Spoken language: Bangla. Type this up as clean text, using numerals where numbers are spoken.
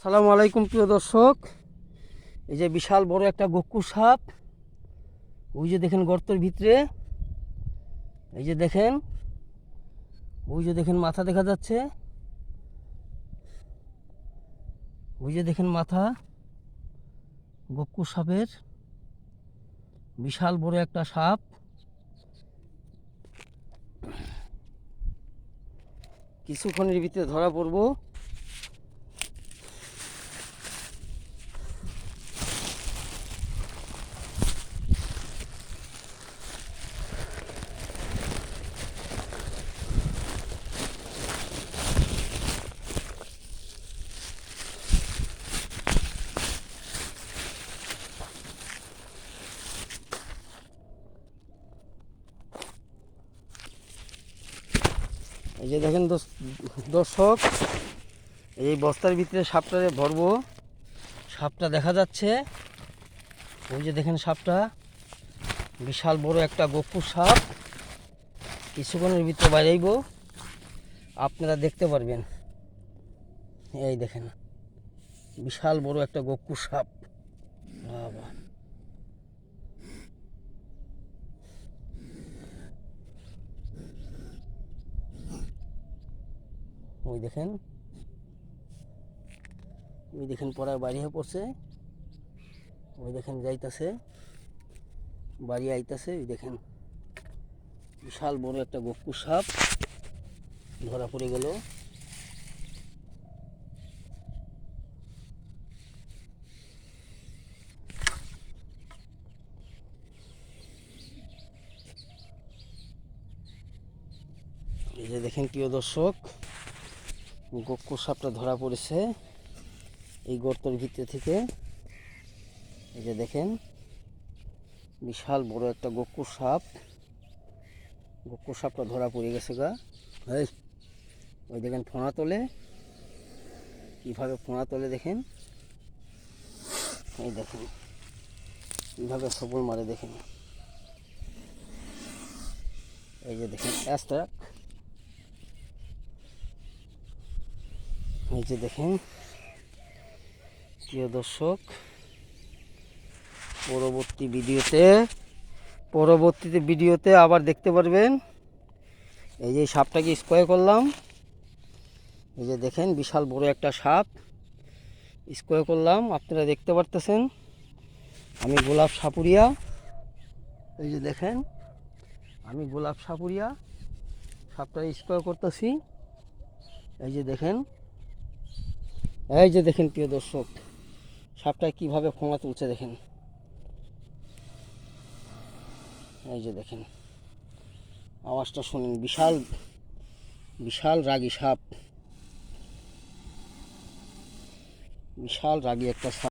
আসসালামু আলাইকুম প্রিয় দর্শক। এই যে বিশাল বড় একটা গক্কু সাপ, ওই যে দেখেন গর্তের ভিতরে, এই যে দেখেন, ওই যে দেখেন মাথা দেখা যাচ্ছে, ওই যে দেখেন মাথা গক্কু সাপের, বিশাল বড় একটা সাপ। কিছুক্ষণের ভিতরে ধরা পড়বো। এই যে দেখেন দর্শক, এই বস্তার ভিতরে সাপটা ভরবো। সাপটা দেখা যাচ্ছে, ওই যে দেখেন সাপটা, বিশাল বড় একটা গক্কু সাপ। কিছুক্ষণের ভিতরে বাইরেইব, আপনারা দেখতে পারবেন। এই দেখেন বিশাল বড় একটা গক্কু সাপ। বাবা, ওই দেখেন, ওই দেখেন পড়ার বাড়ি হয়ে পড়ছে, ওই দেখেন যাইতাছে, বাড়ি আইতাছে। ওই দেখেন বিশাল বড় একটা গক্কু সাপ ধরা পড়ে গেল। এই যে দেখেন প্রিয় দর্শক, গক্কু সাপটা ধরা পড়েছে এই গর্তের ভিতর থেকে। এই যে দেখেন বিশাল বড় একটা গক্কু সাপ, গক্কু সাপটা ধরা পড়ে গেছে গা। এই ওই দেখেন ফোঁড়া তোলে, কীভাবে ফোঁড়া তোলে দেখেন। এই দেখেন কীভাবে সবল মারে দেখেন। এই যে দেখেন অ্যাস্ট্রাক, এই যে দেখেন প্রিয় দর্শক, পরবর্তীতে ভিডিওতে আবার দেখতে পারবেন। এই যে সাপটাকে স্কোয়ার করলাম, এই যে দেখেন বিশাল বড় একটা সাপ স্কোয়ার করলাম, আপনারা দেখতে পারতেছেন। আমি গোলাপ সাপুরিয়া, এই যে দেখেন আমি গোলাপ সাপুরিয়া সাপটা স্কোয়ার করতেছি। এই যে দেখেন, এই যে দেখেন প্রিয় দর্শক, সাপটা কীভাবে ফোঁড়া তুলছে দেখেন। এই যে দেখেন আওয়াজটা শুনেন, বিশাল বিশাল রাগী সাপ, বিশাল রাগী একটা সাপ।